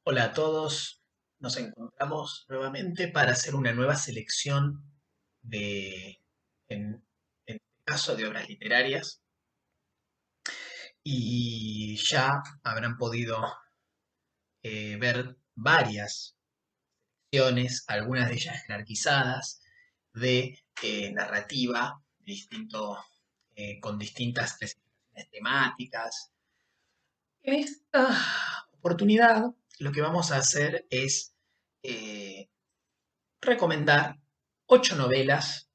Hola a todos, nos encontramos nuevamente para hacer una nueva selección de, en este caso, de obras literarias y ya habrán podido ver varias opciones, algunas de ellas jerarquizadas, de narrativa, con distintas especificaciones temáticas. En esta oportunidad lo que vamos a hacer es eh, recomendar 8 novelas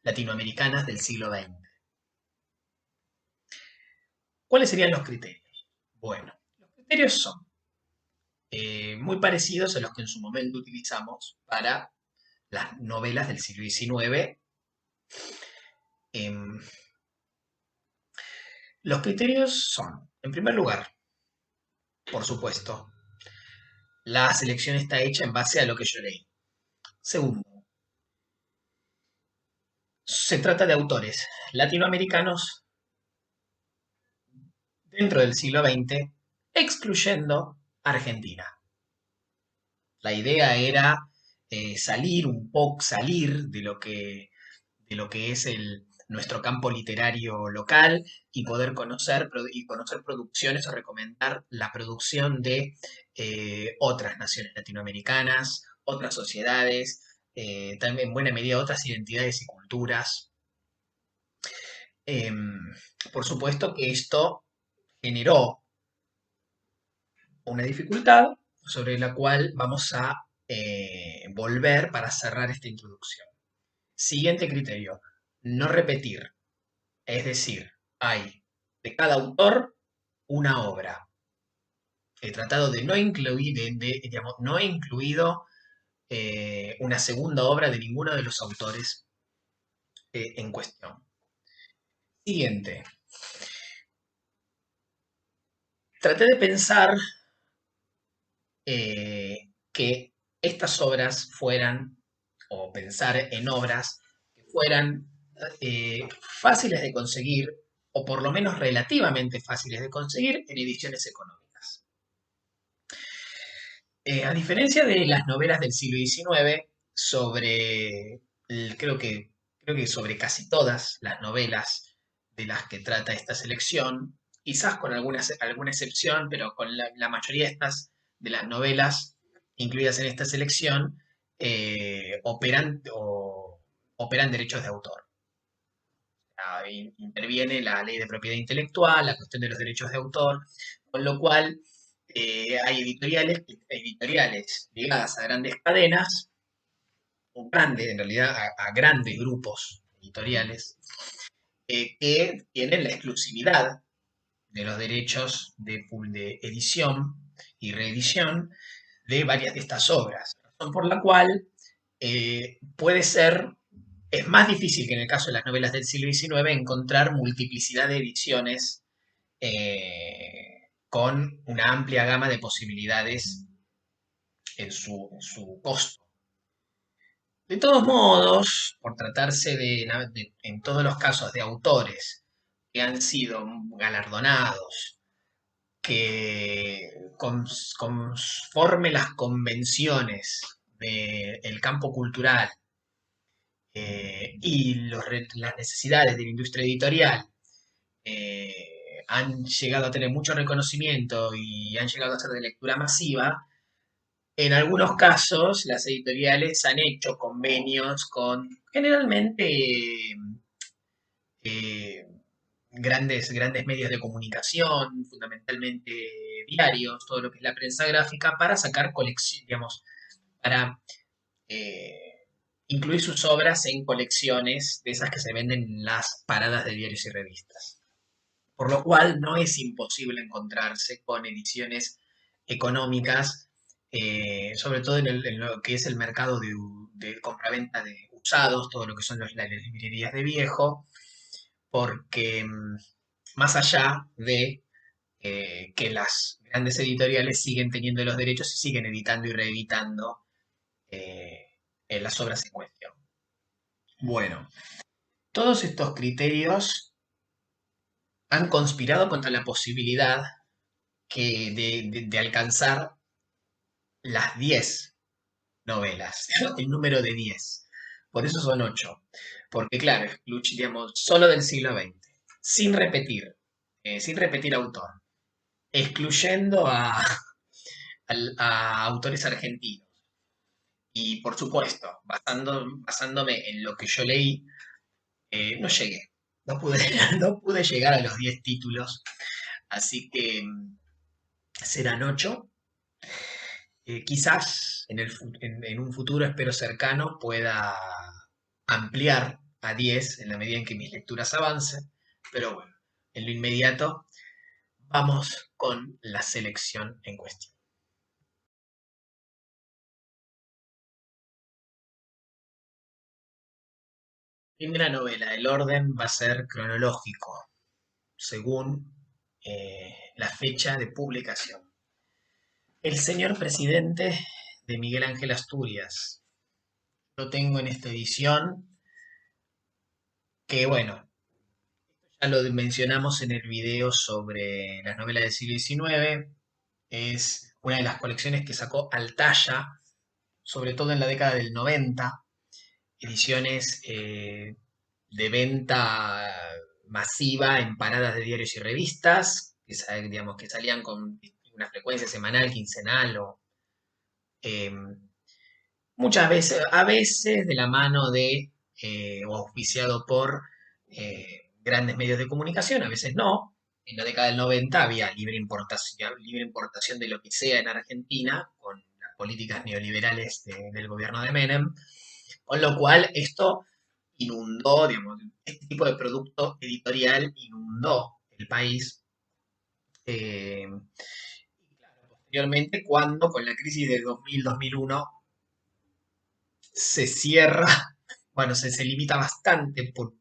latinoamericanas del siglo XX. ¿Cuáles serían los criterios? Bueno, los criterios son muy parecidos a los que en su momento utilizamos para las novelas del siglo XIX. Em, los criterios son, en primer lugar, por supuesto, la selección está hecha en base a lo que yo leí. Segundo, se trata de autores latinoamericanos dentro del siglo XX, excluyendo Argentina. La idea era salir de lo que es nuestro campo literario local y poder conocer producciones o recomendar la producción de otras naciones latinoamericanas, otras sociedades, también en buena medida otras identidades y culturas. Em, por supuesto que esto generó una dificultad sobre la cual vamos a volver para cerrar esta introducción. Siguiente criterio, no repetir. Es decir, hay de cada autor una obra. He tratado de no incluir, digamos, no he incluido una segunda obra de ninguno de los autores en cuestión. Siguiente, traté de pensar que estas obras fueran, o pensar en obras que fueran fáciles de conseguir, o por lo menos relativamente fáciles de conseguir en ediciones económicas. A diferencia de las novelas del siglo XIX, creo que sobre casi todas las novelas de las que trata esta selección, quizás con alguna excepción, pero con la mayoría de las novelas incluidas en esta selección, operan derechos de autor. Interviene la ley de propiedad intelectual, la cuestión de los derechos de autor, con lo cual hay editoriales ligadas a grandes cadenas, o grandes, en realidad a grandes grupos editoriales, que tienen la exclusividad de los derechos de edición y reedición de varias de estas obras, razón por la cual puede ser, es más difícil que en el caso de las novelas del siglo XIX encontrar multiplicidad de ediciones con una amplia gama de posibilidades en su costo. De todos modos, por tratarse en todos los casos, de autores que han sido galardonados, que conforme las convenciones del campo cultural y las necesidades de la industria editorial han llegado a tener mucho reconocimiento y han llegado a ser de lectura masiva, en algunos casos las editoriales han hecho convenios con generalmente eh, grandes medios de comunicación, fundamentalmente diarios, todo lo que es la prensa gráfica, para sacar colecciones, digamos, para incluir sus obras en colecciones de esas que se venden en las paradas de diarios y revistas. Por lo cual no es imposible encontrarse con ediciones económicas, sobre todo en lo que es el mercado de compraventa de usados, todo lo que son las librerías de viejo, porque más allá de que las grandes editoriales siguen teniendo los derechos y siguen editando y reeditando eh, en las obras en cuestión. Bueno, todos estos criterios han conspirado contra la posibilidad de alcanzar las 10 novelas, el número de 10. Por eso son 8. Porque claro, digamos, solo del siglo XX, sin repetir autor, excluyendo a autores argentinos. Y por supuesto, basándome en lo que yo leí, no llegué. No pude, no pude llegar a los 10 títulos, así que serán 8. Quizás en un futuro, espero cercano, pueda ampliar a 10 en la medida en que mis lecturas avancen, pero bueno, en lo inmediato vamos con la selección en cuestión. Primera novela, el orden va a ser cronológico, según la fecha de publicación. El señor presidente de Miguel Ángel Asturias. Lo tengo en esta edición, que bueno, ya lo mencionamos en el video sobre las novelas del siglo XIX. Es una de las colecciones que sacó Altaya, sobre todo en la década del 90. Ediciones de venta masiva en paradas de diarios y revistas, digamos, que salían con una frecuencia semanal, quincenal o eh, muchas veces, a veces de la mano de o auspiciado por grandes medios de comunicación, a veces no. En la década del 90 había libre importación de lo que sea en Argentina con las políticas neoliberales del gobierno de Menem, con lo cual esto inundó, digamos, este tipo de producto editorial inundó el país. Posteriormente, cuando con la crisis de 2000-2001 se cierra, bueno, se limita bastante por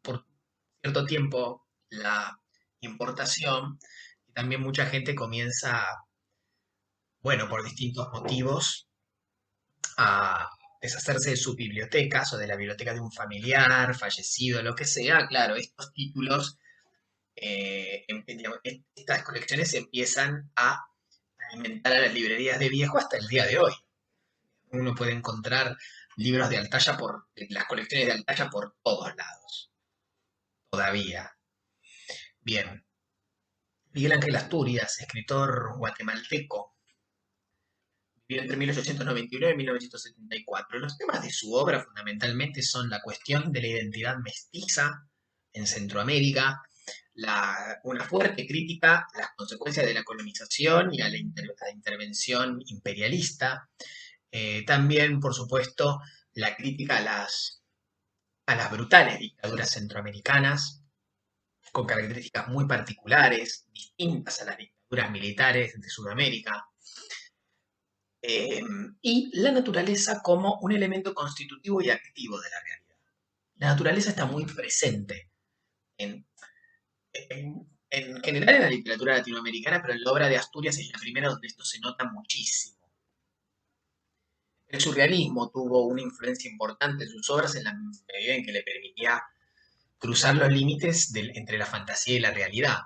cierto tiempo la importación y también mucha gente comienza, bueno, por distintos motivos, a deshacerse de sus bibliotecas o de la biblioteca de un familiar, fallecido, lo que sea. Claro, estos títulos, digamos, estas colecciones empiezan a alimentar a las librerías de viejo hasta el día de hoy. Uno puede encontrar libros de Altaya las colecciones de Altaya por todos lados, todavía. Bien, Miguel Ángel Asturias, escritor guatemalteco, vivió entre 1899 y 1974. Los temas de su obra fundamentalmente son la cuestión de la identidad mestiza en Centroamérica, una fuerte crítica a las consecuencias de la colonización y a la intervención imperialista. También, por supuesto, la crítica a las brutales dictaduras centroamericanas, con características muy particulares, distintas a las dictaduras militares de Sudamérica, eh, y la naturaleza como un elemento constitutivo y activo de la realidad. La naturaleza está muy presente en, en general en la literatura latinoamericana, pero en la obra de Asturias es la primera donde esto se nota muchísimo. El surrealismo tuvo una influencia importante en sus obras en la medida en que le permitía cruzar los límites entre la fantasía y la realidad.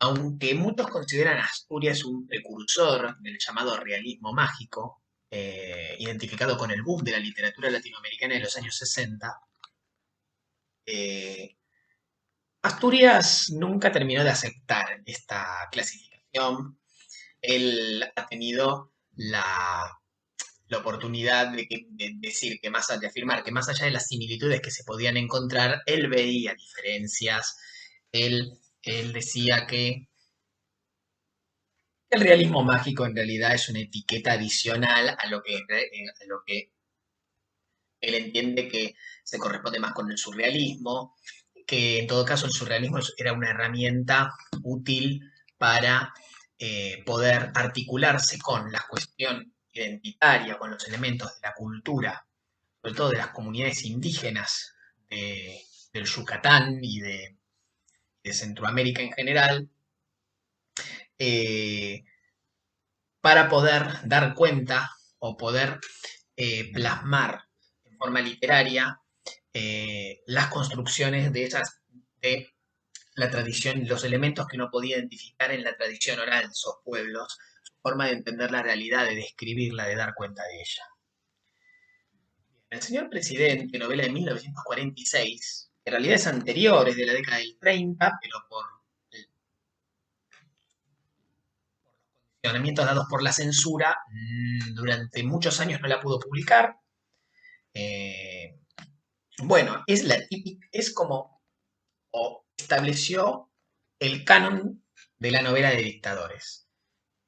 Aunque muchos consideran a Asturias un precursor del llamado realismo mágico, identificado con el boom de la literatura latinoamericana de los años 60, eh, Asturias nunca terminó de aceptar esta clasificación. Él ha tenido la oportunidad de decir que de afirmar que más allá de las similitudes que se podían encontrar, él veía diferencias. Él decía que el realismo mágico en realidad es una etiqueta adicional a lo que él entiende que se corresponde más con el surrealismo, que en todo caso el surrealismo era una herramienta útil para poder articularse con la cuestión identitaria, con los elementos de la cultura, sobre todo de las comunidades indígenas del Yucatán y de Centroamérica en general, eh, para poder dar cuenta o poder plasmar en forma literaria las construcciones de la tradición, los elementos que uno podía identificar en la tradición oral de esos pueblos, forma de entender la realidad, de describirla, de dar cuenta de ella. El señor presidente, novela de 1946, en realidad es anterior, es de la década del 30, pero por condicionamientos dados por la censura, durante muchos años no la pudo publicar. Eh, bueno, es la típica, es como estableció el canon de la novela de dictadores,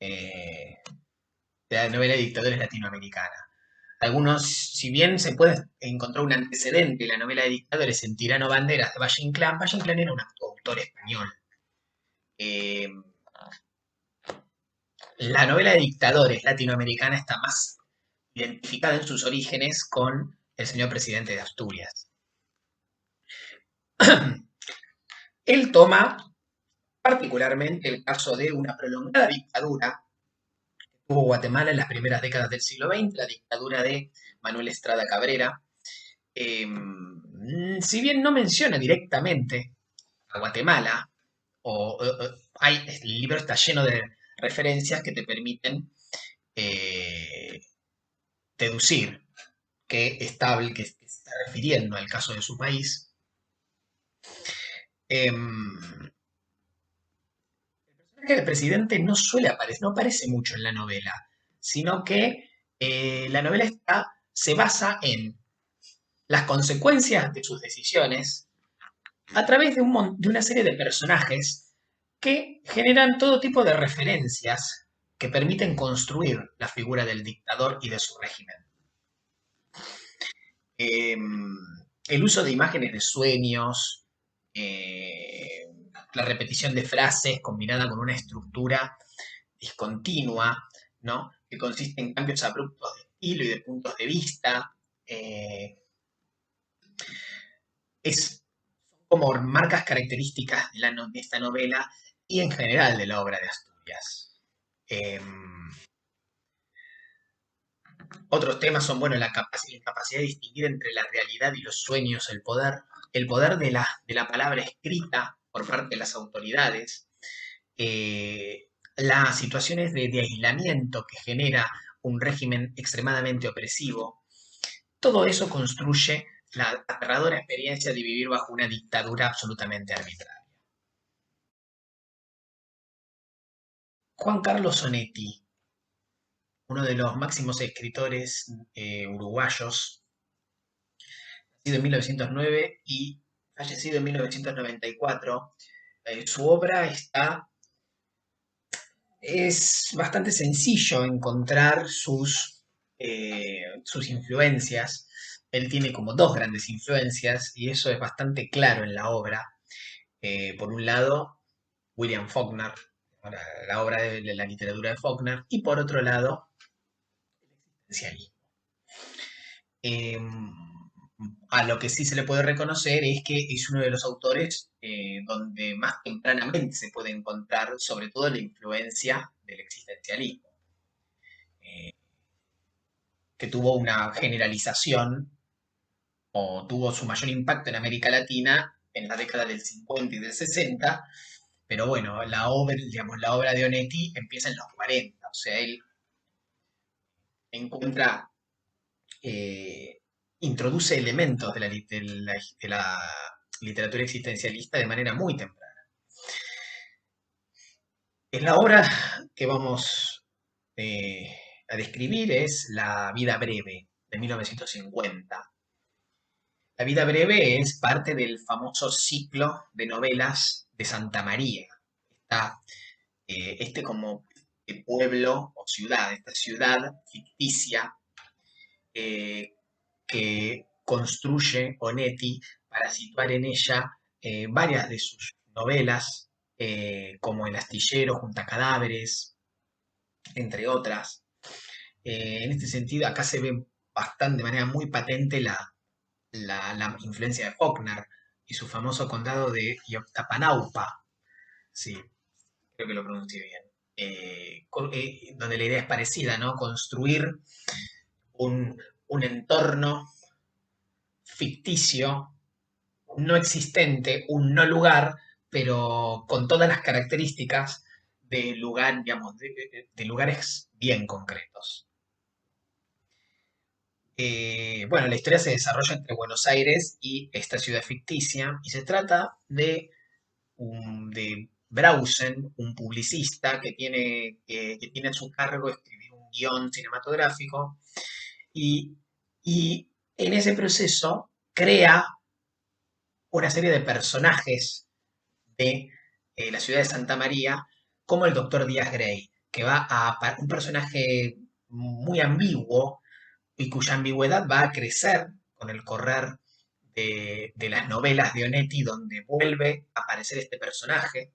eh, de la novela de dictadores latinoamericana. Algunos, si bien se puede encontrar un antecedente de la novela de dictadores en Tirano Banderas de Valle Inclán era un autor español. Eh, la novela de dictadores latinoamericana está más identificada en sus orígenes con el señor presidente de Asturias. Él toma particularmente el caso de una prolongada dictadura que tuvo Guatemala en las primeras décadas del siglo XX, la dictadura de Manuel Estrada Cabrera. Si bien no menciona directamente a Guatemala, el libro está lleno de referencias que te permiten eh, deducir que se está refiriendo al caso de su país. El personaje del presidente no suele aparecer, no aparece mucho en la novela, sino que la novela se basa en las consecuencias de sus decisiones a través de una serie de personajes que generan todo tipo de referencias que permiten construir la figura del dictador y de su régimen. Eh, el uso de imágenes de sueños, eh, la repetición de frases combinada con una estructura discontinua, ¿no? Que consiste en cambios abruptos de estilo y de puntos de vista. Es como marcas características de esta novela y en general de la obra de Asturias. Eh, Otros temas son, bueno, la capacidad de distinguir entre la realidad y los sueños, el poder de la palabra escrita por parte de las autoridades, las situaciones de aislamiento que genera un régimen extremadamente opresivo. Todo eso construye la aterradora experiencia de vivir bajo una dictadura absolutamente arbitraria. Juan Carlos Onetti, uno de los máximos escritores uruguayos, nacido en 1909 y fallecido en 1994. Su obra es bastante sencillo encontrar sus influencias. Él tiene como dos grandes influencias y eso es bastante claro en la obra. Por un lado, William Faulkner, la obra de la literatura de Faulkner, y por otro lado, el existencialismo. Eh, a lo que sí se le puede reconocer es que es uno de los autores donde más tempranamente se puede encontrar sobre todo la influencia del existencialismo, eh, que tuvo una generalización o tuvo su mayor impacto en América Latina en la década del 50 y del 60, pero bueno, digamos, la obra de Onetti empieza en los 40, o sea, él encuentra eh, introduce elementos de la literatura existencialista de manera muy temprana. En la obra que vamos a describir es La vida breve, de 1950. La vida breve es parte del famoso ciclo de novelas de Santa María. Está como pueblo o ciudad, esta ciudad ficticia eh, que construye Onetti para situar en ella varias de sus novelas, como El astillero junto a cadáveres, entre otras. En este sentido, acá se ve bastante, de manera muy patente la influencia de Faulkner y su famoso condado de Yoctapanaupa, sí, creo que lo pronuncié bien, donde la idea es parecida, ¿no? Construir un entorno ficticio, no existente, un no lugar, pero con todas las características de lugar, digamos, de lugares bien concretos. Bueno, la historia se desarrolla entre Buenos Aires y esta ciudad ficticia y se trata de Brausen, un publicista que tiene a su cargo escribir un guión cinematográfico y, y en ese proceso crea una serie de personajes de la ciudad de Santa María, como el Doctor Díaz Grey, que un personaje muy ambiguo y cuya ambigüedad va a crecer con el correr de las novelas de Onetti, donde vuelve a aparecer este personaje.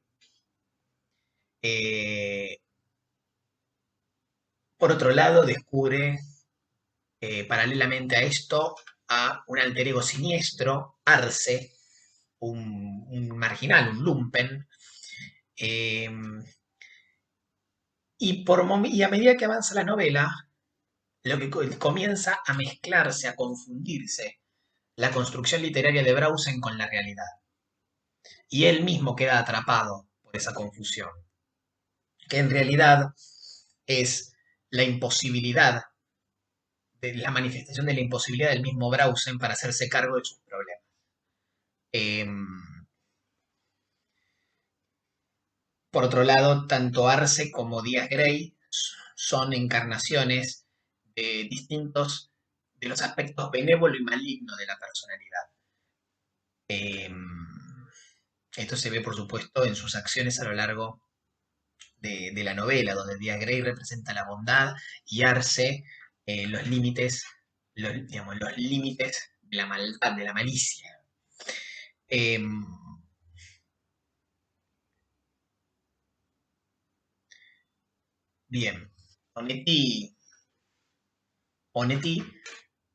Eh, por otro lado, descubre paralelamente a esto a un alter ego siniestro, Arce, un marginal, un lumpen, eh, y a medida que avanza la novela, lo que comienza a mezclarse, a confundirse la construcción literaria de Brausen con la realidad. Y él mismo queda atrapado por esa confusión, que en realidad es la imposibilidad, de la manifestación de la imposibilidad del mismo Brausen para hacerse cargo de sus problemas. Em, por otro lado, tanto Arce como Díaz Grey son encarnaciones de distintos de los aspectos benévolo y maligno de la personalidad. Em, Esto se ve, por supuesto, en sus acciones a lo largo de la novela, donde Díaz Grey representa la bondad y Arce los límites, digamos, los límites de la maldad, de la malicia. Em, Bien, Onetti, Onetti,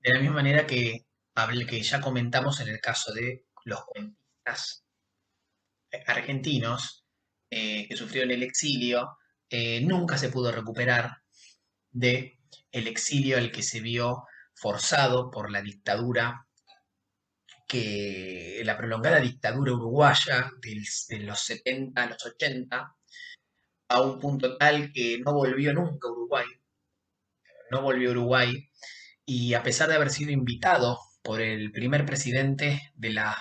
de la misma manera que ya comentamos en el caso de los cuentistas argentinos que sufrieron el exilio, nunca se pudo recuperar de el exilio al que se vio forzado por la dictadura, la prolongada dictadura uruguaya de los 70 a los 80, a un punto tal que no volvió nunca a Uruguay, no volvió a Uruguay, y a pesar de haber sido invitado por el primer presidente de la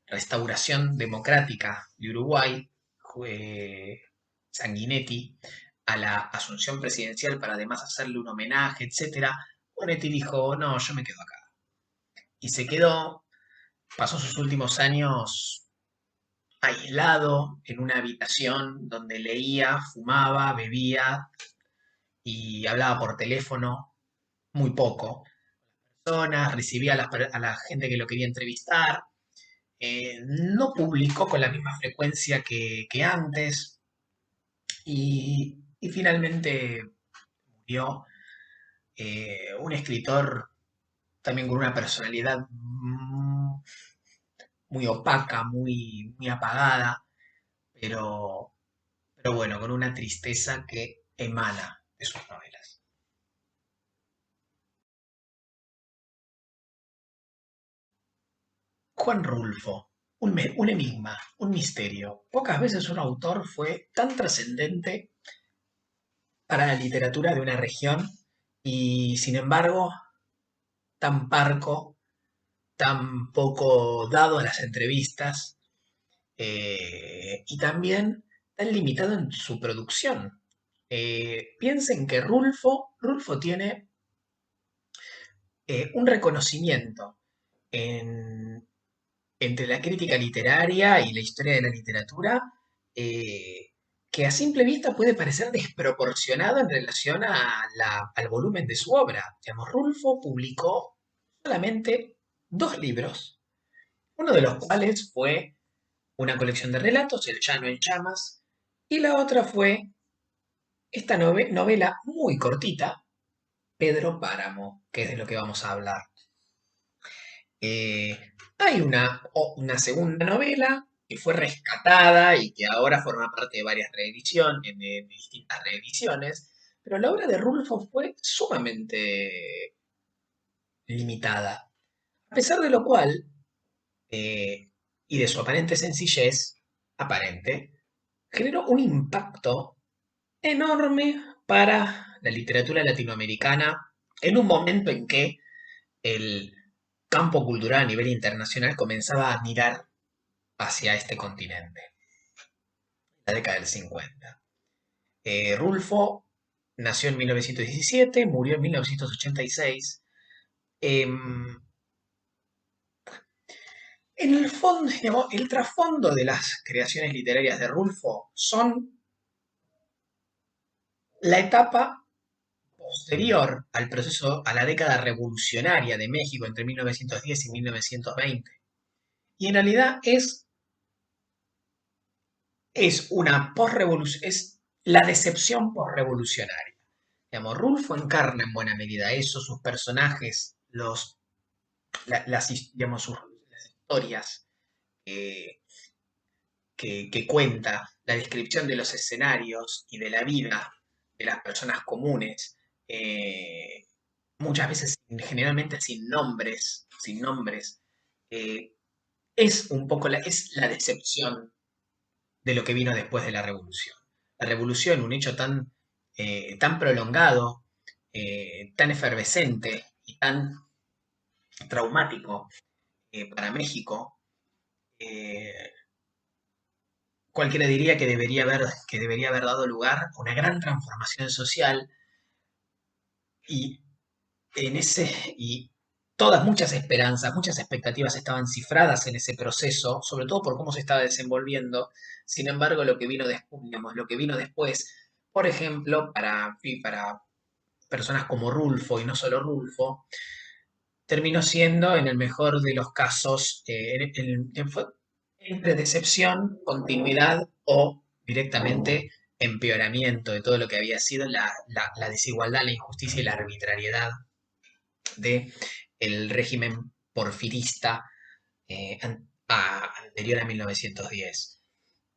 Restauración Democrática de Uruguay, Sanguinetti, a la asunción presidencial para además hacerle un homenaje, etcétera, Bonetti dijo, no, yo me quedo acá. Y se quedó, pasó sus últimos años aislado en una habitación donde leía, fumaba, bebía y hablaba por teléfono muy poco. Personas, recibía a la gente que lo quería entrevistar, no publicó con la misma frecuencia que antes y finalmente murió un escritor también con una personalidad muy opaca, muy apagada, pero, pero bueno, con una tristeza que emana de sus novelas. Juan Rulfo, un enigma, un misterio. Pocas veces un autor fue tan trascendente para la literatura de una región y sin embargo tan parco, tan poco dado a las entrevistas y también tan limitado en su producción. Piensen que Rulfo tiene un reconocimiento en- entre la crítica literaria y la historia de la literatura eh, que a simple vista puede parecer desproporcionado en relación al volumen de su obra. Digamos, Rulfo publicó solamente dos libros, uno de los cuales fue una colección de relatos, El Llano en Llamas, y la otra fue esta novela muy cortita, Pedro Páramo, que es de lo que vamos a hablar. Eh, Hay una segunda novela que fue rescatada y que ahora forma parte de varias reediciones, de distintas reediciones, pero la obra de Rulfo fue sumamente limitada, a pesar de lo cual, eh, y de su aparente sencillez, aparente, generó un impacto enorme para la literatura latinoamericana en un momento en que el campo cultural a nivel internacional comenzaba a mirar hacia este continente, la década del 50. Rulfo nació en 1917, murió en 1986. En el fondo, digamos, el trasfondo de las creaciones literarias de Rulfo son la etapa posterior al proceso, a la década revolucionaria de México entre 1910 y 1920. Y en realidad es una postrevolución, es la decepción postrevolucionaria. Digamos, Rulfo encarna en buena medida eso, sus personajes, digamos, las historias que, que cuenta, la descripción de los escenarios y de la vida de las personas comunes, eh, muchas veces generalmente sin nombres, eh, es un poco es la decepción de lo que vino después de la revolución. La revolución, un hecho tan prolongado, tan efervescente y tan traumático para México, eh, cualquiera diría que debería haber dado lugar a una gran transformación social y en ese y muchas esperanzas, muchas expectativas estaban cifradas en ese proceso, sobre todo por cómo se estaba desenvolviendo. Sin embargo, lo que vino después, por ejemplo, para personas como Rulfo y no solo Rulfo, terminó siendo, en el mejor de los casos, fue entre decepción, continuidad o directamente empeoramiento de todo lo que había sido la desigualdad, la injusticia y la arbitrariedad del régimen porfirista anterior a 1910.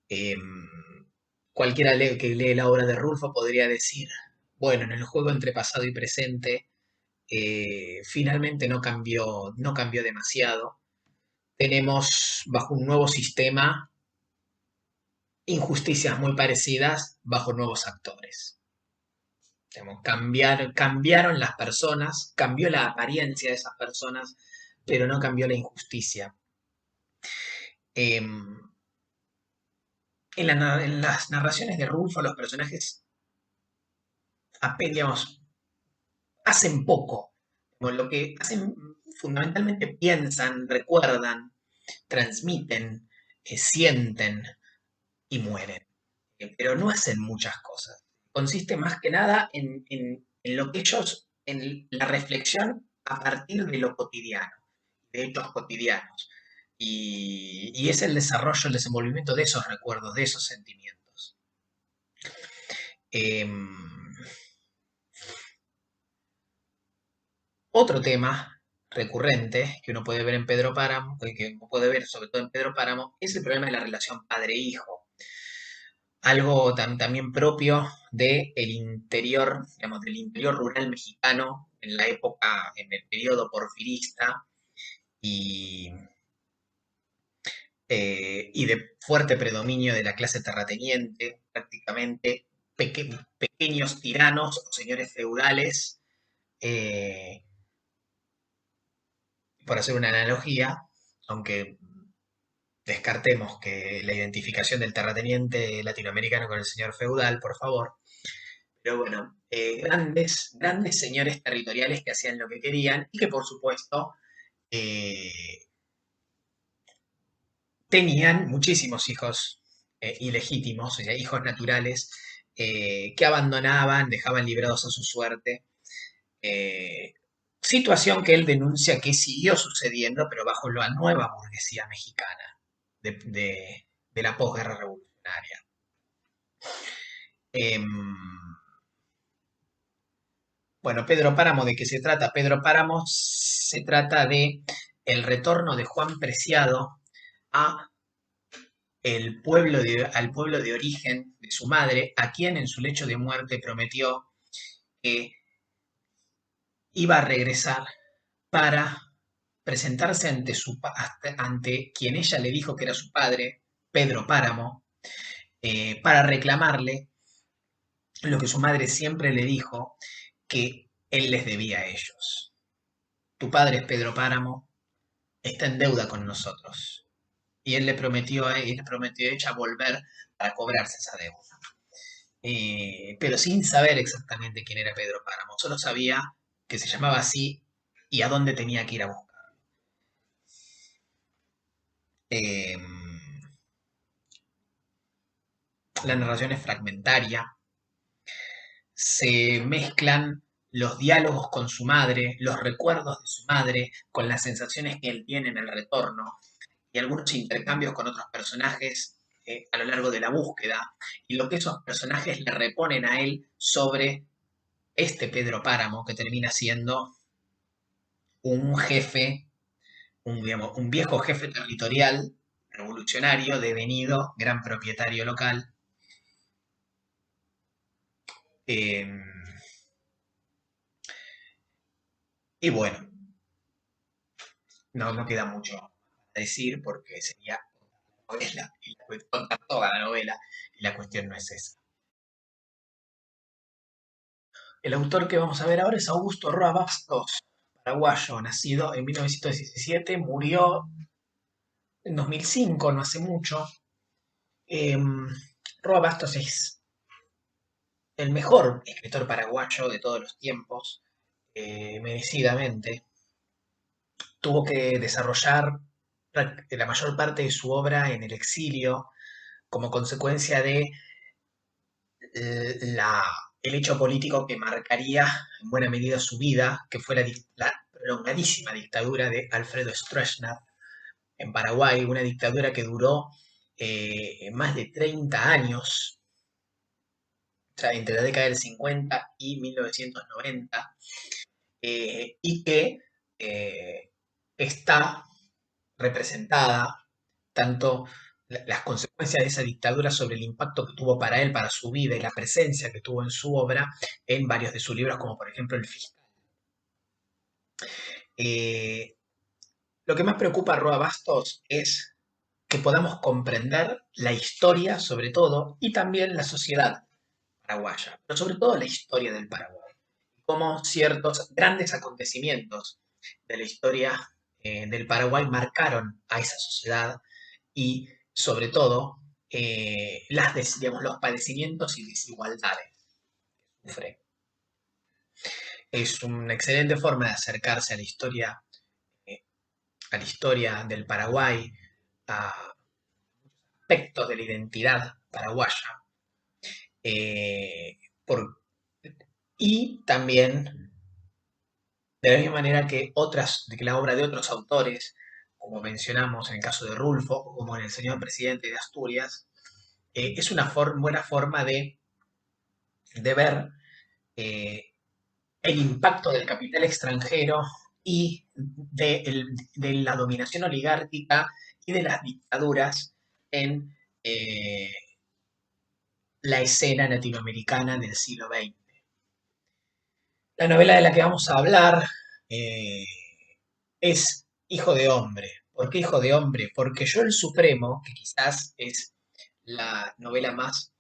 Eh, Cualquiera que lee la obra de Rulfo podría decir, bueno, en el juego entre pasado y presente, finalmente no cambió demasiado. Tenemos bajo un nuevo sistema injusticias muy parecidas bajo nuevos actores. Digamos, cambiaron las personas, cambió la apariencia de esas personas, pero no cambió la injusticia. Eh, en las narraciones de Rulfo, los personajes digamos, hacen poco. Como lo que hacen, fundamentalmente piensan, recuerdan, transmiten, sienten y mueren. Pero no hacen muchas cosas. Consiste más que nada en lo que ellos, en la reflexión a partir de lo cotidiano, de hechos cotidianos. Y es el desarrollo, el desenvolvimiento de esos recuerdos, de esos sentimientos. Em, Otro tema recurrente que uno puede ver en Pedro Páramo, que uno puede ver sobre todo en Pedro Páramo, es el problema de la relación padre-hijo. Algo también propio del interior, digamos, del interior rural mexicano en la época, en el periodo porfirista y, y de fuerte predominio de la clase terrateniente, prácticamente pequeños tiranos o señores feudales, eh, por hacer una analogía, aunque descartemos que la identificación del terrateniente latinoamericano con el señor feudal, por favor. Pero bueno, grandes señores territoriales que hacían lo que querían y que por supuesto eh, tenían muchísimos hijos ilegítimos, o sea, hijos naturales, que abandonaban, dejaban librados a su suerte. eh, Situación que él denuncia que siguió sucediendo, pero bajo la nueva burguesía mexicana de la posguerra revolucionaria. Em, bueno, Pedro Páramo, ¿de qué se trata? Pedro Páramo se trata de el retorno de Juan Preciado a al pueblo de origen de su madre, a quien en su lecho de muerte prometió que iba a regresar para presentarse ante quien ella le dijo que era su padre, Pedro Páramo, para reclamarle lo que su madre siempre le dijo, que él les debía a ellos. Tu padre es Pedro Páramo, está en deuda con nosotros. Y él le prometió a ella volver para cobrarse esa deuda. Pero sin saber exactamente quién era Pedro Páramo, solo sabía que se llamaba así y a dónde tenía que ir a buscar. Eh, la narración es fragmentaria, se mezclan los diálogos con su madre, los recuerdos de su madre, con las sensaciones que él tiene en el retorno y algunos intercambios con otros personajes a lo largo de la búsqueda y lo que esos personajes le reponen a él sobre este Pedro Páramo que termina siendo un jefe, digamos, un viejo jefe territorial revolucionario devenido gran propietario local. Eh, y bueno, no queda mucho a decir porque sería novela, contar toda la novela y la cuestión no es esa. El autor que vamos a ver ahora es Augusto Roa Bastos, paraguayo, nacido en 1917, murió en 2005, no hace mucho. Eh, Roa Bastos es el mejor escritor paraguayo de todos los tiempos, merecidamente. Tuvo que desarrollar la mayor parte de su obra en el exilio como consecuencia de la, el hecho político que marcaría en buena medida su vida, que fue la prolongadísima dictadura de Alfredo Stroessner en Paraguay, una dictadura que duró más de 30 años, o sea, entre la década del 50 y 1990, y que eh, está representada tanto las consecuencias de esa dictadura sobre el impacto que tuvo para él, para su vida y la presencia que tuvo en su obra en varios de sus libros, como por ejemplo El Fiscal. Eh, lo que más preocupa a Roa Bastos es que podamos comprender la historia, sobre todo, y también la sociedad paraguaya, pero sobre todo la historia del Paraguay, cómo ciertos grandes acontecimientos de la historia del Paraguay marcaron a esa sociedad y sobre todo digamos, los padecimientos y desigualdades que sufre. Es una excelente forma de acercarse eh, a la historia del Paraguay, a aspectos de la identidad paraguaya, eh, por, y también de la misma manera que de que la obra de otros autores, como mencionamos en el caso de Rulfo, o como en El Señor Presidente de Asturias, es una buena forma de ver eh, el impacto del capital extranjero y de la dominación oligárquica y de las dictaduras en la escena latinoamericana del siglo XX. La novela de la que vamos a hablar eh, es Hijo de Hombre. ¿Por qué Hijo de Hombre? Porque Yo el Supremo, que quizás es la novela más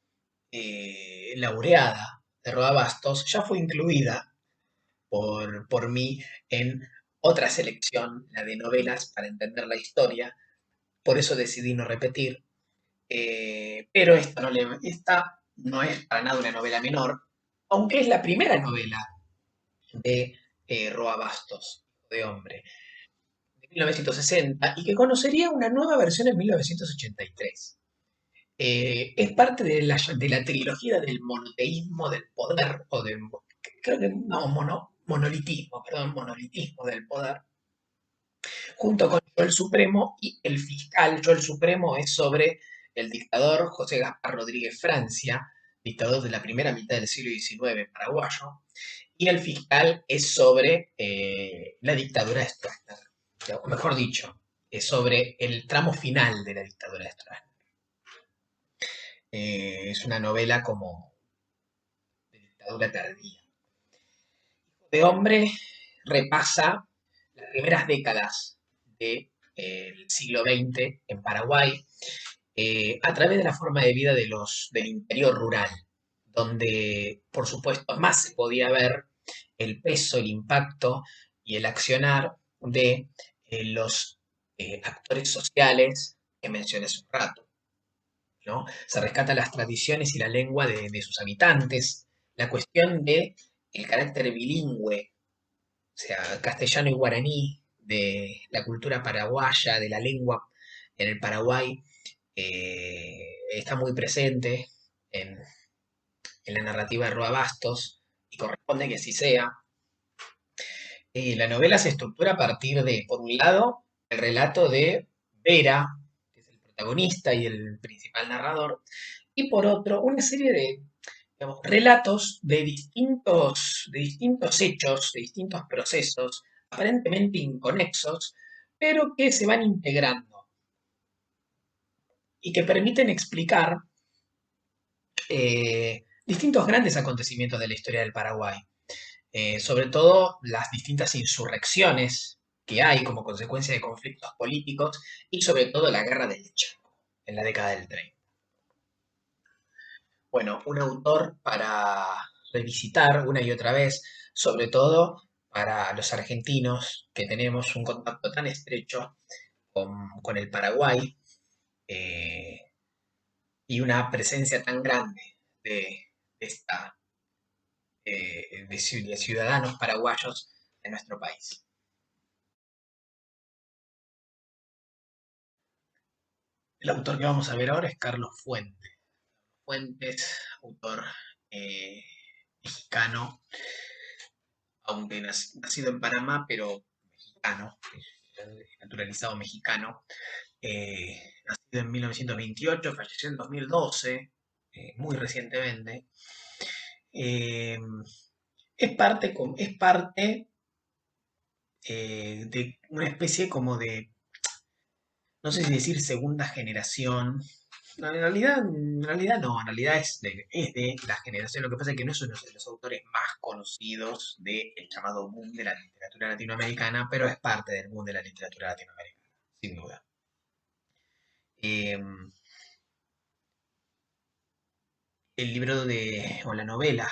laureada de Roa Bastos, ya fue incluida por mí en otra selección, la de novelas para entender la historia. Por eso decidí no repetir. Pero esta no es para nada una novela menor, aunque es la primera novela de Roa Bastos, de hombre, de 1960, y que conocería una nueva versión en 1983. Es parte de la trilogía del monoteísmo del poder, o del, creo que no, monolitismo, perdón, monolitismo del poder, junto con Yo el Supremo y El Fiscal. Yo el Supremo es sobre el dictador José Gaspar Rodríguez Francia, dictador de la primera mitad del siglo XIX paraguayo, y El Fiscal es sobre la dictadura de Stroessner, o mejor dicho, es sobre el tramo final de la dictadura de Stroessner. Es una novela como de dictadura tardía. De hombre repasa las primeras décadas del siglo XX en Paraguay a través de la forma de vida del interior rural, donde por supuesto más se podía ver el peso, el impacto y el accionar de los actores sociales que mencioné hace un rato, ¿no? Se rescatan las tradiciones y la lengua de sus habitantes, la cuestión de el carácter bilingüe, o sea, castellano y guaraní, de la cultura paraguaya, de la lengua en el Paraguay, está muy presente en la narrativa de Roa Bastos y corresponde que así sea. La novela se estructura a partir de, por un lado, el relato de Vera, que es el protagonista y el principal narrador, y por otro, una serie de digamos, relatos de distintos hechos, de distintos procesos, aparentemente inconexos, pero que se van integrando y que permiten explicar distintos grandes acontecimientos de la historia del Paraguay. Sobre todo las distintas insurrecciones que hay como consecuencia de conflictos políticos y sobre todo la guerra del Chaco en la década del 30. Bueno, un autor para revisitar una y otra vez, sobre todo para los argentinos que tenemos un contacto tan estrecho con el Paraguay eh, y una presencia tan grande de, esta, de ciudadanos paraguayos en nuestro país. El autor que vamos a ver ahora es Carlos Fuentes. Fuentes, autor eh, mexicano, aunque nacido en Panamá, pero mexicano, naturalizado mexicano, nacido en 1928, falleció en 2012, muy recientemente. Eh, es parte de una especie como de, no sé si decir segunda generación. No, en realidad no, en realidad es de la generación. Lo que pasa es que no es uno de los autores más conocidos del llamado boom de la literatura latinoamericana, pero es parte del boom de la literatura latinoamericana, sin duda. Eh, el libro o la novela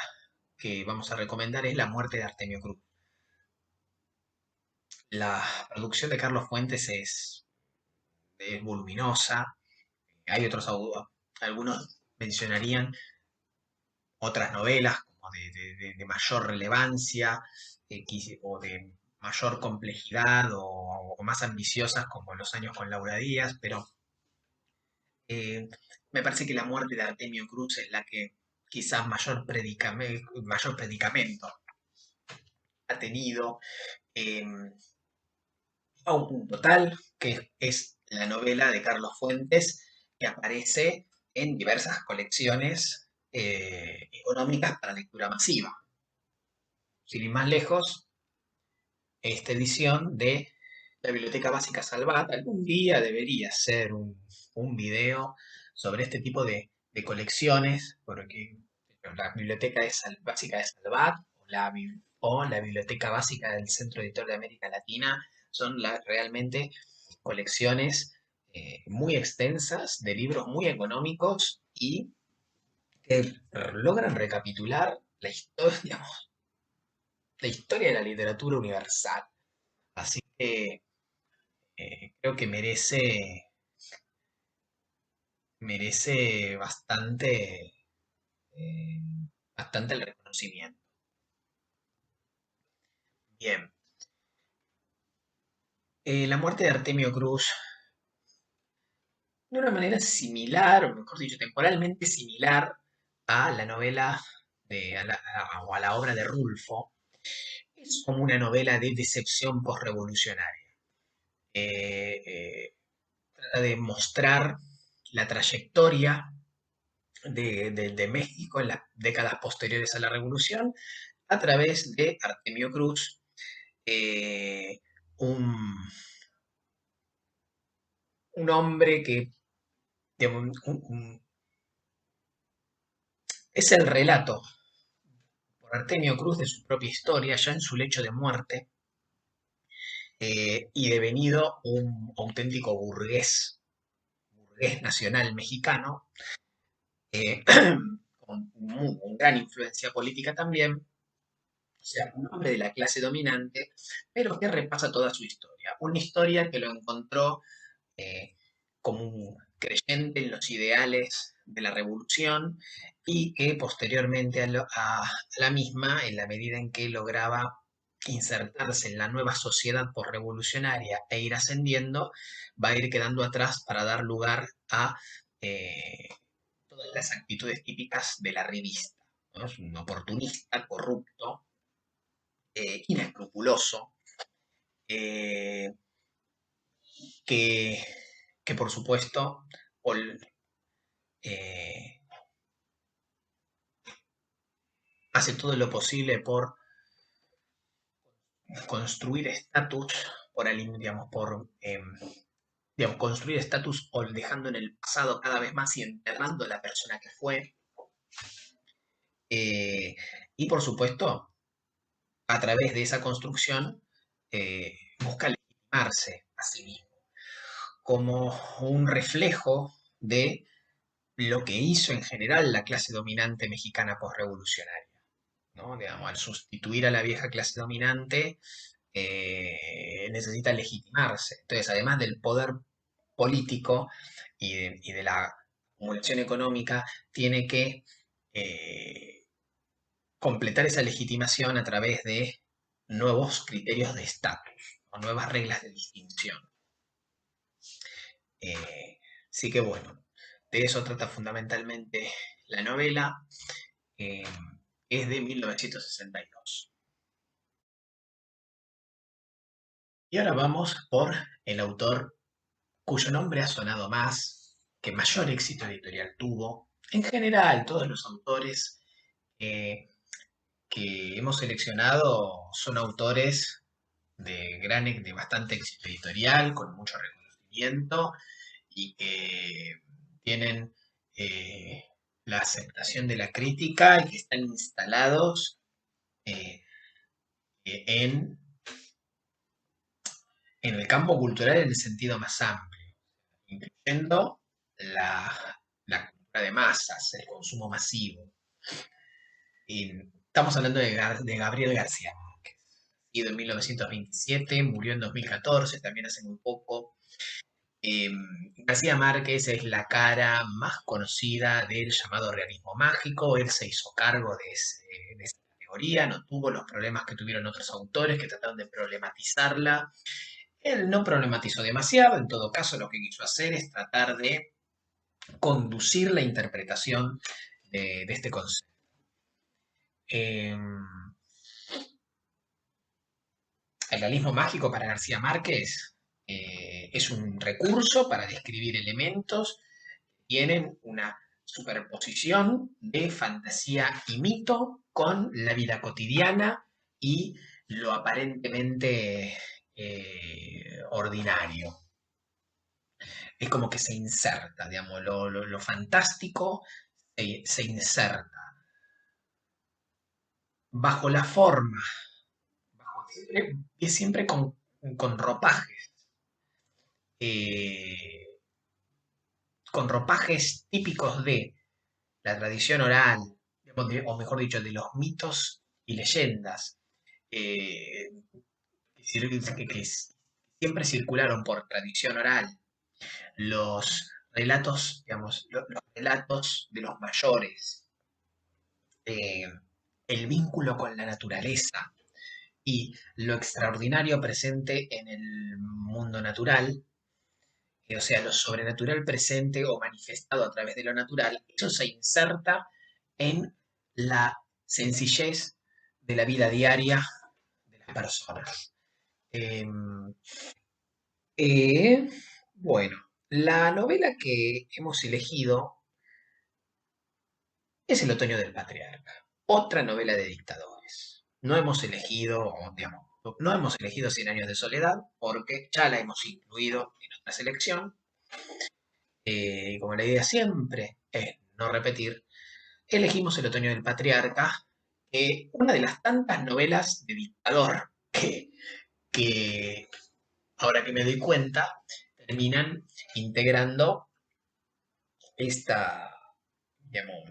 que vamos a recomendar es La muerte de Artemio Cruz. La producción de Carlos Fuentes es voluminosa. Hay otros autores, algunos mencionarían otras novelas como de mayor relevancia o de mayor complejidad o más ambiciosas como Los años con Laura Díaz, pero eh, me parece que la muerte de Artemio Cruz es la que quizás mayor predicamento ha tenido eh, a un punto tal que es la novela de Carlos Fuentes que aparece en diversas colecciones económicas para lectura masiva. Sin ir más lejos, esta edición de la Biblioteca Básica Salvat algún día debería ser un video sobre este tipo de colecciones, porque la Básica de Salvat o la Biblioteca Básica del Centro Editor de América Latina son realmente colecciones muy extensas de libros muy económicos y que logran recapitular la historia, digamos, la historia de la literatura universal. Así que creo que merece eh, bastante el reconocimiento. Bien. La muerte de Artemio Cruz, de una manera similar, o mejor dicho, temporalmente similar a la novela o a la obra de Rulfo, es como una novela de decepción posrevolucionaria. Trata de mostrar la trayectoria de México en las décadas posteriores a la Revolución a través de Artemio Cruz, eh, un, un hombre que digamos, es el relato por Artemio Cruz de su propia historia, ya en su lecho de muerte, y devenido un auténtico burgués nacional mexicano, eh, con gran influencia política también, o sea, un hombre de la clase dominante, pero que repasa toda su historia. Una historia que lo encontró eh, como un creyente en los ideales de la revolución y que posteriormente a la misma, en la medida en que lograba insertarse en la nueva sociedad posrevolucionaria e ir ascendiendo, va a ir quedando atrás para dar lugar a eh, todas las actitudes típicas de la revista, ¿no? Es un oportunista, corrupto, inescrupuloso, eh, que, que por supuesto eh, hace todo lo posible por construir estatus, digamos, digamos, construir estatus o dejando en el pasado cada vez más y enterrando a la persona que fue. eh, y por supuesto, a través de esa construcción, busca legitimarse a sí mismo como un reflejo de lo que hizo en general la clase dominante mexicana postrevolucionaria, ¿no? Digamos, al sustituir a la vieja clase dominante, necesita legitimarse. Entonces, además del poder político y de la acumulación económica, tiene que eh, completar esa legitimación a través de nuevos criterios de estatus o nuevas reglas de distinción. Eh, Así que bueno, de eso trata fundamentalmente la novela. eh, es de 1962. Y ahora vamos por el autor cuyo nombre ha sonado más, que mayor éxito editorial tuvo. En general, todos los autores eh, que hemos seleccionado son autores de bastante éxito editorial, con mucho reconocimiento y que tienen eh, la aceptación de la crítica y que están instalados eh, en, en el campo cultural en el sentido más amplio, incluyendo la cultura de masas, el consumo masivo. Y estamos hablando de Gabriel García Márquez, nacido en 1927, murió en 2014, también hace muy poco. Eh, García Márquez es la cara más conocida del llamado realismo mágico. Él se hizo cargo de esa categoría, no tuvo los problemas que tuvieron otros autores que trataron de problematizarla. Él no problematizó demasiado, en todo caso lo que quiso hacer es tratar de conducir la interpretación de este concepto. Eh, el realismo mágico para García Márquez es un recurso para describir elementos tienen una superposición de fantasía y mito con la vida cotidiana y lo aparentemente ordinario. Es como que se inserta, digamos, lo fantástico se inserta bajo la forma, siempre con ropajes, eh, con ropajes típicos de la tradición oral, o mejor dicho, de los mitos y leyendas eh, que siempre circularon por tradición oral, los relatos, digamos, los relatos de los mayores, eh, el vínculo con la naturaleza y lo extraordinario presente en el mundo natural, o sea, lo sobrenatural presente o manifestado a través de lo natural, eso se inserta en la sencillez de la vida diaria de las personas. Eh, eh, bueno, la novela que hemos elegido es El otoño del patriarca, otra novela de dictadores. No hemos elegido, digamos, no hemos elegido Cien años de soledad porque ya la hemos incluido en otra selección. Como la idea siempre es no repetir, elegimos El otoño del patriarca, una de las tantas novelas de dictador que ahora que me doy cuenta, terminan integrando esta, digamos,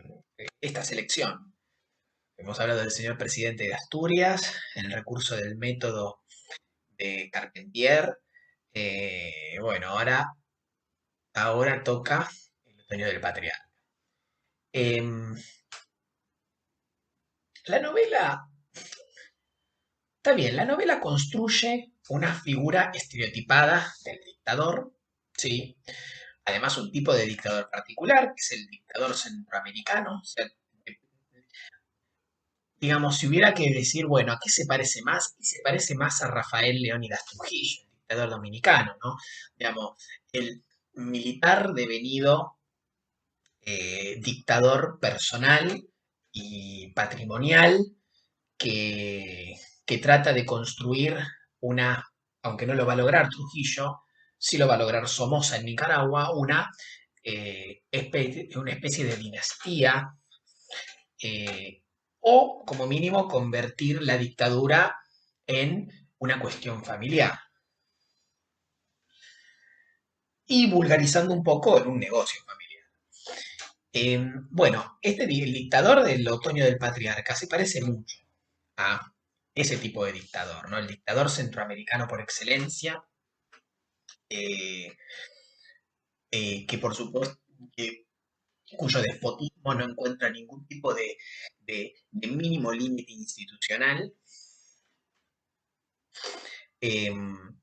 esta selección. Hemos hablado del señor presidente de Asturias, el recurso del método de Carpentier. Bueno, ahora toca el otoño del patriarca. Em, la novela, está bien, la novela construye una figura estereotipada del dictador, ¿sí? Además, un tipo de dictador particular, que es el dictador centroamericano. O sea, digamos, si hubiera que decir, bueno, ¿a qué se parece más? Y se parece más a Rafael Leónidas Trujillo, el dictador dominicano, ¿no? Digamos, el militar devenido dictador personal y patrimonial que trata de construir una, aunque no lo va a lograr Trujillo, sí lo va a lograr Somoza en Nicaragua, una especie de dinastía, eh, o como mínimo convertir la dictadura en una cuestión familiar y vulgarizando un poco en un negocio familiar. Bueno, el dictador del otoño del patriarca se parece mucho a ese tipo de dictador, ¿no? El dictador centroamericano por excelencia, eh, que por supuesto, que- cuyo despotismo no encuentra ningún tipo de mínimo límite institucional. em,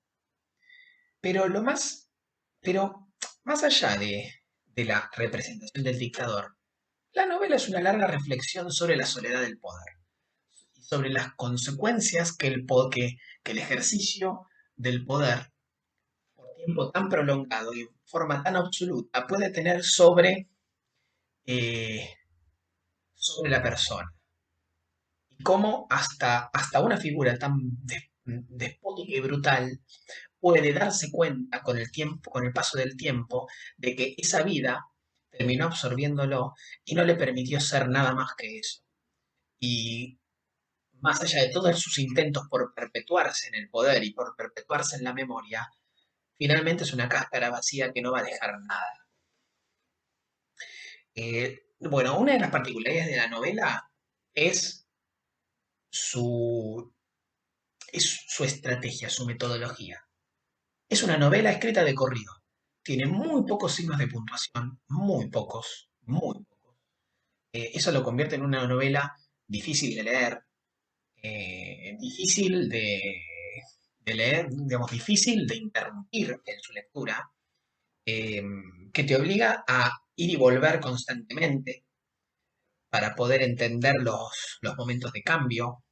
pero pero más allá de la representación del dictador, la novela es una larga reflexión sobre la soledad del poder y sobre las consecuencias que el ejercicio del poder por tiempo tan prolongado y en forma tan absoluta puede tener eh, sobre la persona. Y cómo hasta una figura tan despótica y brutal puede darse cuenta con el tiempo, con el paso del tiempo, de que esa vida terminó absorbiéndolo y no le permitió ser nada más que eso. Y más allá de todos sus intentos por perpetuarse en el poder y por perpetuarse en la memoria, finalmente es una cáscara vacía que no va a dejar nada. Bueno, una de las particularidades de la novela es su, es su estrategia, su metodología. Es una novela escrita de corrido. Tiene muy pocos signos de puntuación, muy pocos, muy pocos. Eso lo convierte en una novela difícil de leer, difícil de leer, digamos, difícil de interrumpir en su lectura, eh, que te obliga a ir y volver constantemente para poder entender los momentos de cambio.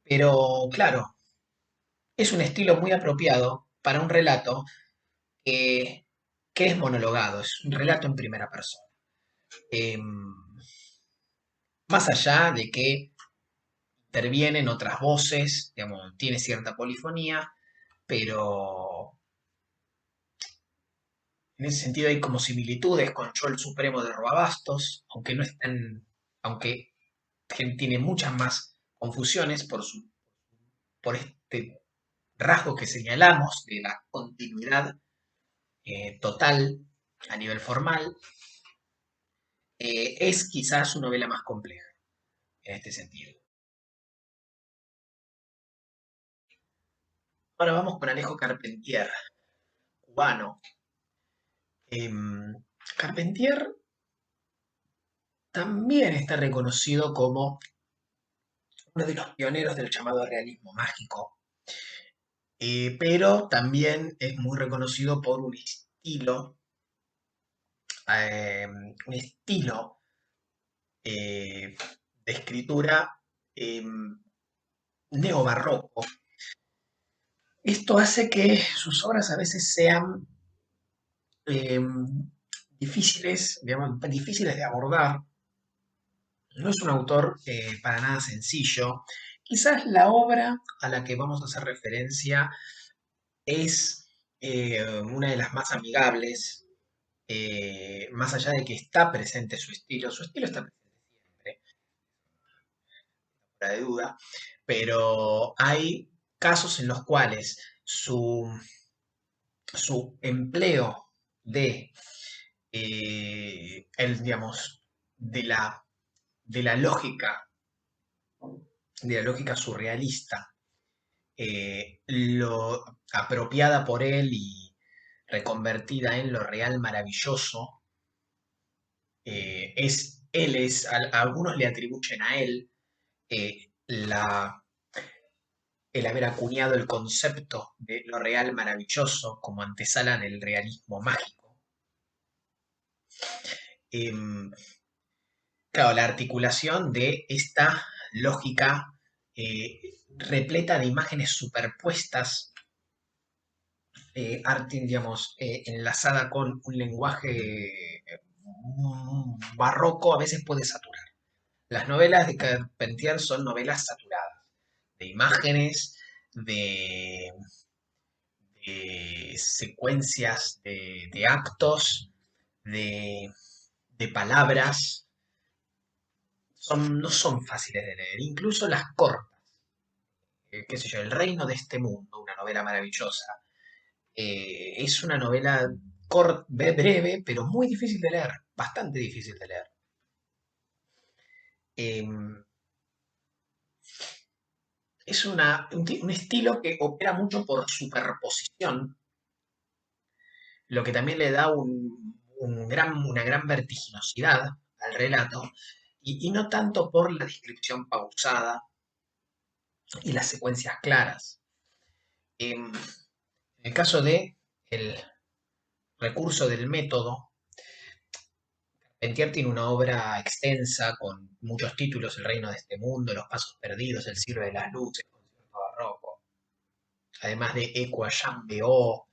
Pero claro, es un estilo muy apropiado para un relato que, que es monologado, es un relato en primera persona. Eh, Más allá de que intervienen otras voces, digamos, tiene cierta polifonía, pero en ese sentido hay como similitudes con Yo el Supremo de Roabastos, aunque no es tan, aunque tiene muchas más confusiones por este rasgo que señalamos de la continuidad total a nivel formal, es quizás su novela más compleja en este sentido. Ahora vamos con Alejo Carpentier, cubano. Carpentier también está reconocido como uno de los pioneros del llamado realismo mágico, pero también es muy reconocido por un estilo eh, de escritura eh, neobarroco. Esto hace que sus obras a veces sean eh, difíciles, digamos, difíciles de abordar. No es un autor para nada sencillo. Quizás la obra a la que vamos a hacer referencia es una de las más amigables, más allá de que está presente su estilo está presente siempre, fuera de duda, pero hay casos en los cuales su empleo de, digamos, de la de la lógica surrealista, lo apropiada por él y reconvertida en lo real maravilloso, a algunos le atribuyen a él el haber acuñado el concepto de lo real maravilloso como antesala del realismo mágico. Em, claro, la articulación de esta lógica eh, repleta de imágenes superpuestas, digamos, enlazada con un lenguaje barroco, a veces puede saturar. Las novelas de Carpentier son novelas saturadas de imágenes, de, de secuencias de actos, de, de palabras. No son fáciles de leer, incluso las cortas. Qué sé yo, El reino de este mundo, una novela maravillosa. Es una novela breve, pero muy difícil de leer, bastante difícil de leer. Em, es un estilo que opera mucho por superposición, lo que también le da una gran vertiginosidad al relato, y no tanto por la descripción pausada y las secuencias claras. En el caso de el recurso del método, Pentier tiene una obra extensa con muchos títulos: El reino de este mundo, Los pasos perdidos, El siglo de las luces, Concierto barroco, además de Equa Jambeo.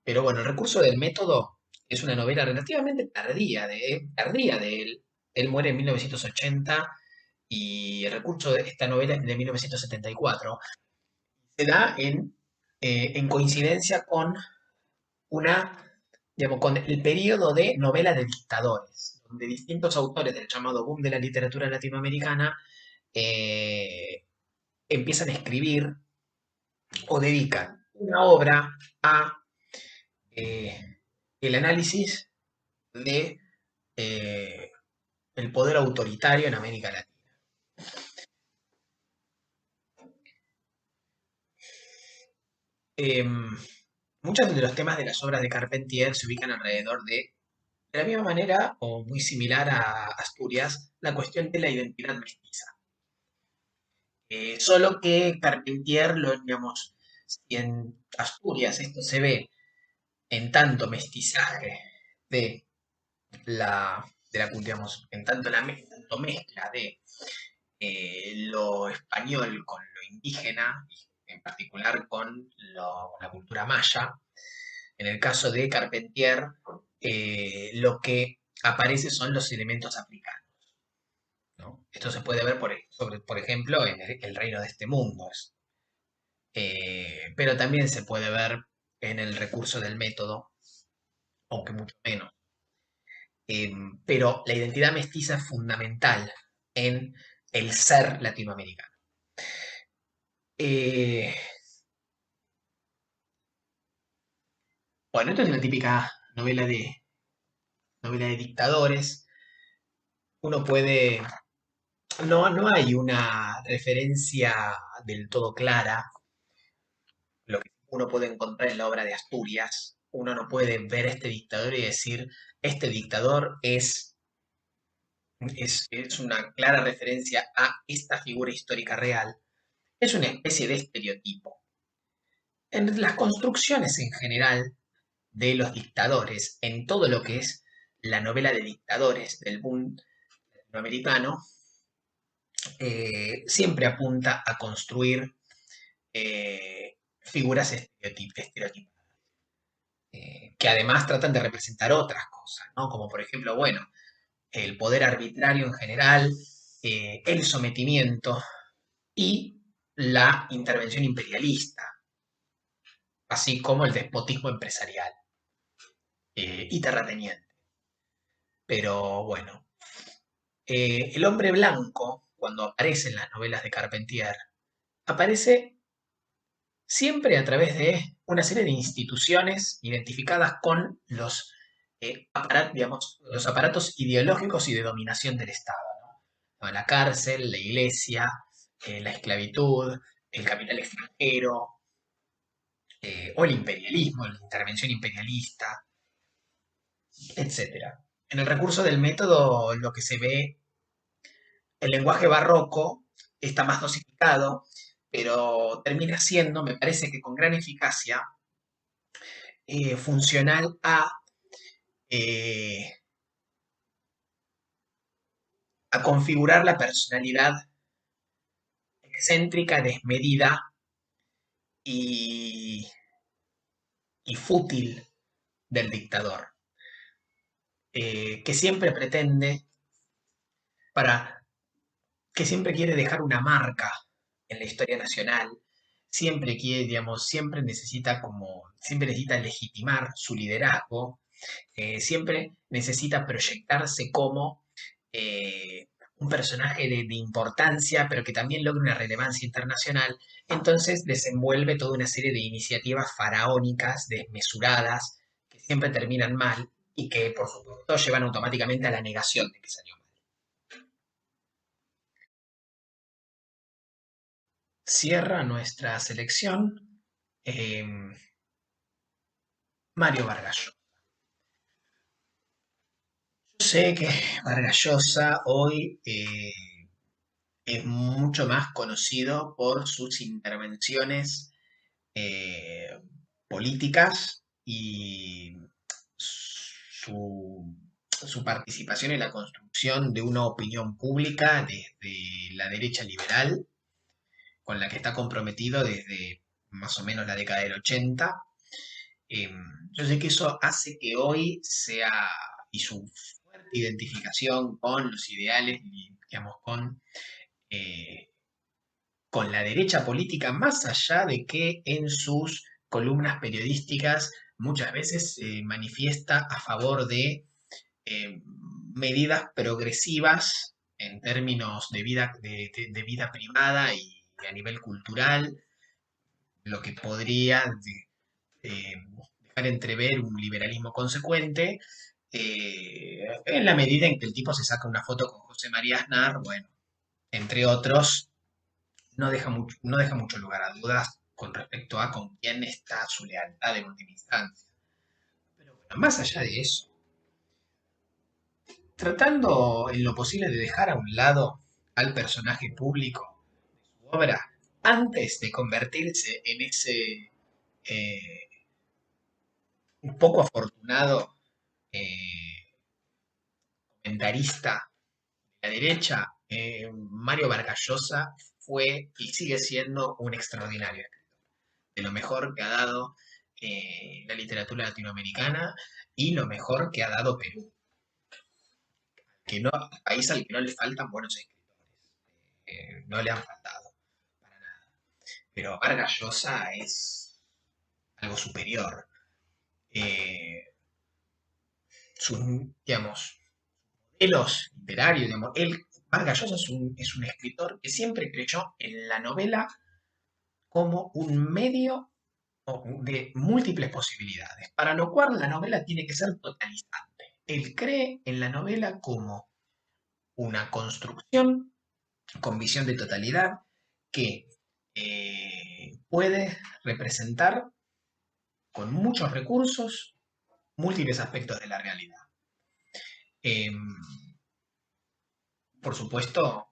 Pero bueno, el recurso del método es una novela relativamente tardía de él. Él muere en 1980 y el recurso de esta novela es de 1974. Se da en coincidencia con digamos, con el periodo de novela de dictadores, donde distintos autores del llamado boom de la literatura latinoamericana eh, empiezan a escribir o dedican una obra a eh, el análisis de eh, el poder autoritario en América Latina. Eh, Muchos de los temas de las obras de Carpentier se ubican alrededor de la misma manera o muy similar a Asturias, la cuestión de la identidad mestiza. Solo que Carpentier, digamos, si en Asturias esto se ve en tanto mestizaje de digamos, en tanto tanto mezcla de lo español con lo indígena, en particular con la cultura maya. En el caso de Carpentier, lo que aparece son los elementos africanos, ¿no? Esto se puede ver, por ejemplo, en el reino de este mundo. Pero también se puede ver en el recurso del método, aunque mucho menos. Pero la identidad mestiza es fundamental en el ser latinoamericano. Eh, bueno, esto es una típica novela de dictadores. Uno puede, no hay una referencia del todo clara. Lo que uno puede encontrar en la obra de Asturias, uno no puede ver este dictador y decir, este dictador es una clara referencia a esta figura histórica real. Es una especie de estereotipo. En las construcciones en general de los dictadores, en todo lo que es la novela de dictadores del boom latinoamericano, siempre apunta a construir figuras estereotipadas, que además tratan de representar otras cosas, ¿no? Como por ejemplo, bueno, el poder arbitrario en general, el sometimiento y la intervención imperialista, así como el despotismo empresarial y terrateniente. Pero bueno, el hombre blanco, cuando aparece en las novelas de Carpentier, aparece siempre a través de una serie de instituciones identificadas con los digamos, los aparatos ideológicos y de dominación del Estado, ¿no? No, la cárcel, la iglesia, la esclavitud, el capital extranjero, o el imperialismo, la intervención imperialista, etcétera. En el recurso del método lo que se ve, el lenguaje barroco está más dosificado, pero termina siendo, me parece que con gran eficacia, funcional eh, a configurar la personalidad excéntrica, desmedida y, y fútil del dictador, que siempre pretende, para, que siempre quiere dejar una marca en la historia nacional, siempre quiere, digamos, siempre necesita legitimar su liderazgo, siempre necesita proyectarse como un personaje de importancia, pero que también logra una relevancia internacional. Entonces desenvuelve toda una serie de iniciativas faraónicas, desmesuradas, que siempre terminan mal y que, por supuesto, llevan automáticamente a la negación de que salió mal. Cierra nuestra selección eh, Mario Vargas. Yo sé que Vargas Llosa hoy es mucho más conocido por sus intervenciones eh, políticas y su, su participación en la construcción de una opinión pública desde la derecha liberal, con la que está comprometido desde más o menos la década del 80. Yo sé que eso hace que hoy sea, y su fuerte identificación con los ideales, y, digamos, eh, con la derecha política, más allá de que en sus columnas periodísticas muchas veces se manifiesta a favor de eh, medidas progresivas en términos de vida privada y a nivel cultural, lo que podría dejar entrever un liberalismo consecuente, en la medida en que el tipo se saca una foto con José María Aznar, bueno, entre otros, no deja mucho lugar a dudas con respecto a con quién está su lealtad en última instancia. Pero bueno, más allá de eso, tratando en lo posible de dejar a un lado al personaje público de su obra antes de convertirse en ese eh, un poco afortunado eh, comentarista de la derecha, Mario Vargas Llosa fue y sigue siendo un extraordinario escritor, de lo mejor que ha dado la literatura latinoamericana y lo mejor que ha dado Perú, que no, país al que no le faltan buenos escritores, no le han faltado para nada, pero Vargas Llosa es algo superior. Eh, sus, digamos, modelos literarios, digamos, Vargas Llosa es un escritor que siempre creyó en la novela como un medio de múltiples posibilidades, para lo cual la novela tiene que ser totalizante. Él cree en la novela como una construcción con visión de totalidad que puede representar con muchos recursos múltiples aspectos de la realidad. Eh, por supuesto,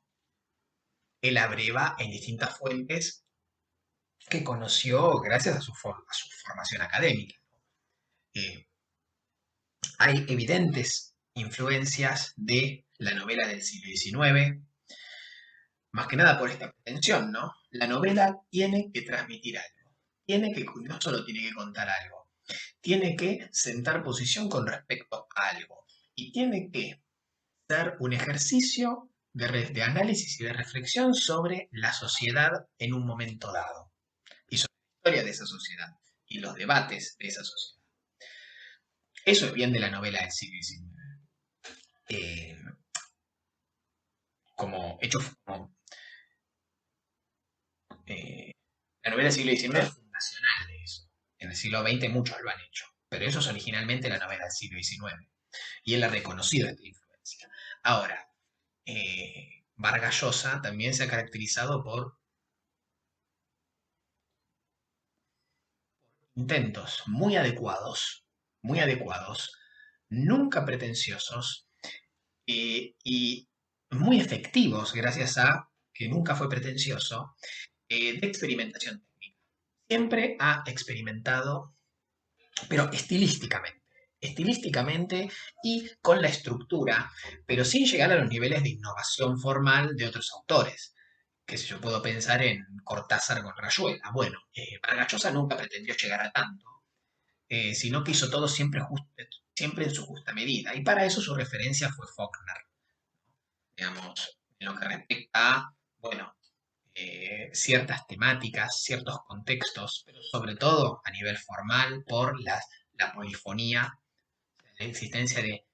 él abreva en distintas fuentes que conoció gracias a su formación académica. Eh, Hay evidentes influencias de la novela del siglo XIX, más que nada por esta pretensión, ¿no? La novela tiene que transmitir algo, no solo tiene que contar algo, tiene que sentar posición con respecto a algo y tiene que ser un ejercicio de análisis y de reflexión sobre la sociedad en un momento dado y sobre la historia de esa sociedad y los debates de esa sociedad. Eso es bien de la novela del siglo XIX. Eh, como hecho, como, eh, la novela del siglo XIX es fundacional de eso. En el siglo XX muchos lo han hecho. pero eso es originalmente la novela del siglo XIX, y él ha reconocido esta influencia. Ahora, Vargas Llosa también se ha caracterizado por intentos muy adecuados, nunca pretenciosos y muy efectivos, gracias a que nunca fue pretencioso, de experimentación técnica. Siempre ha experimentado, pero estilísticamente y con la estructura, pero sin llegar a los niveles de innovación formal de otros autores. Que si yo puedo pensar en Cortázar con Rayuela. Bueno, Vargas Llosa nunca pretendió llegar a tanto, sino que hizo todo siempre en su justa medida. Y para eso su referencia fue Faulkner, digamos, en lo que respecta a, bueno, ciertas temáticas, ciertos contextos, pero sobre todo a nivel formal por la polifonía, la existencia de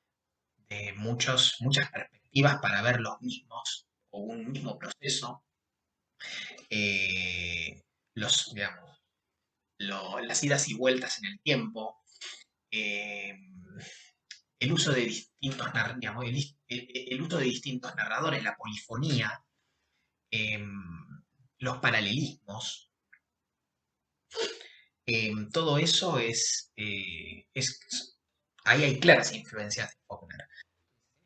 muchas perspectivas para ver los mismos o un mismo proceso, eh, digamos, las idas y vueltas en el tiempo, eh, el uso de digamos, el uso de distintos narradores, la polifonía, eh, los paralelismos, todo eso ahí hay claras influencias de Faulkner.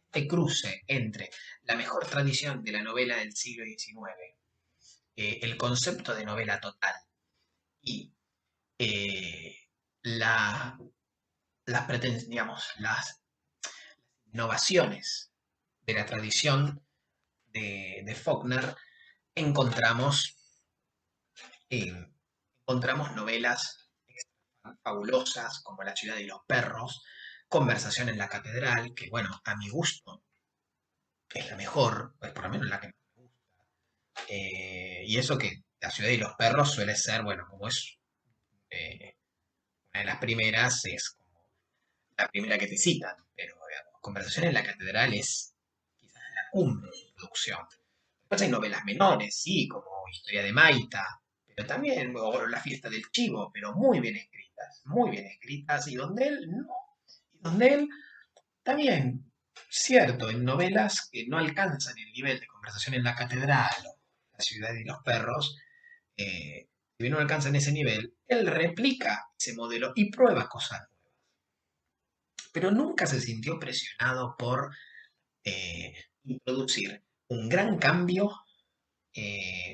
Este cruce entre la mejor tradición de la novela del siglo XIX, el concepto de novela total y eh, la, digamos, las innovaciones de la tradición de Faulkner, encontramos, eh, encontramos novelas fabulosas como La ciudad y los perros, Conversación en la catedral, que bueno, a mi gusto es la mejor, pues por lo menos la que más me gusta. Y eso que La ciudad y los perros suele ser, bueno, como es eh, una de las primeras, es como la primera que te citan, pero digamos, Conversación en la catedral es quizás la cumbre de producción. Después hay novelas menores, sí, como Historia de Maita, pero también o La fiesta del chivo, pero muy bien escritas, y donde él no, y donde él también, cierto, en novelas que no alcanzan el nivel de Conversación en la catedral o La ciudad y los perros, si bien no alcanzan ese nivel, él replica ese modelo y prueba cosas nuevas, pero nunca se sintió presionado por eh, introducir un gran cambio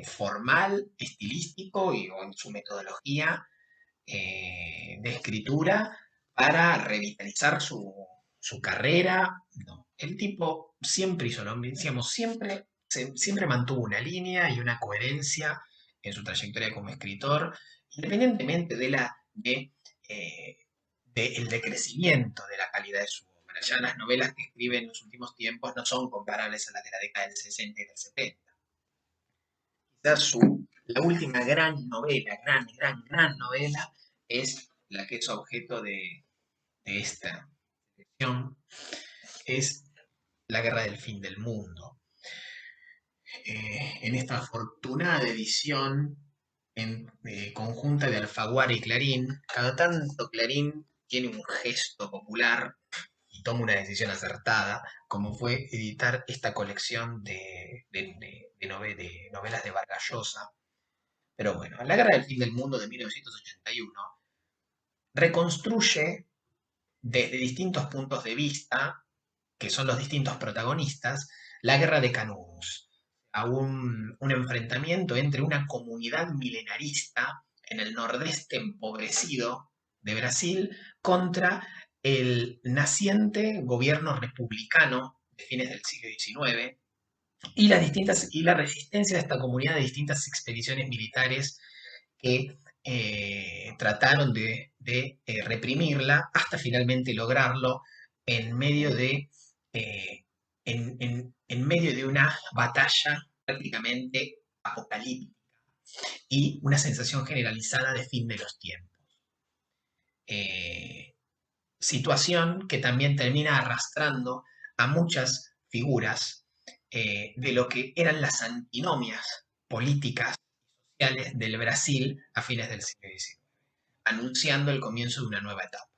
formal, estilístico o en su metodología de escritura para revitalizar su carrera. No, el tipo siempre hizo lo mismo, decíamos, siempre mantuvo una línea y una coherencia en su trayectoria como escritor, independientemente eh, del decrecimiento de la calidad de su obra. Ya las novelas que escribe en los últimos tiempos no son comparables a las de la década del 60 y del 70. Quizás la última gran novela, gran novela, es la que es objeto de esta sección, es La guerra del fin del mundo. En esta afortunada edición conjunta de Alfaguara y Clarín, cada tanto Clarín tiene un gesto popular y toma una decisión acertada, como fue editar esta colección de novelas de Vargas Llosa. Pero bueno, La guerra del fin del mundo de 1981 reconstruye desde distintos puntos de vista, que son los distintos protagonistas, la guerra de Canudos, a un enfrentamiento entre una comunidad milenarista en el nordeste empobrecido de Brasil contra el naciente gobierno republicano de fines del siglo XIX y la resistencia de esta comunidad de distintas expediciones militares que trataron de reprimirla hasta finalmente lograrlo en medio eh, en medio de una batalla prácticamente apocalíptica y una sensación generalizada de fin de los tiempos. Eh, Situación que también termina arrastrando a muchas figuras de lo que eran las antinomias políticas y sociales del Brasil a fines del siglo XIX, anunciando el comienzo de una nueva etapa.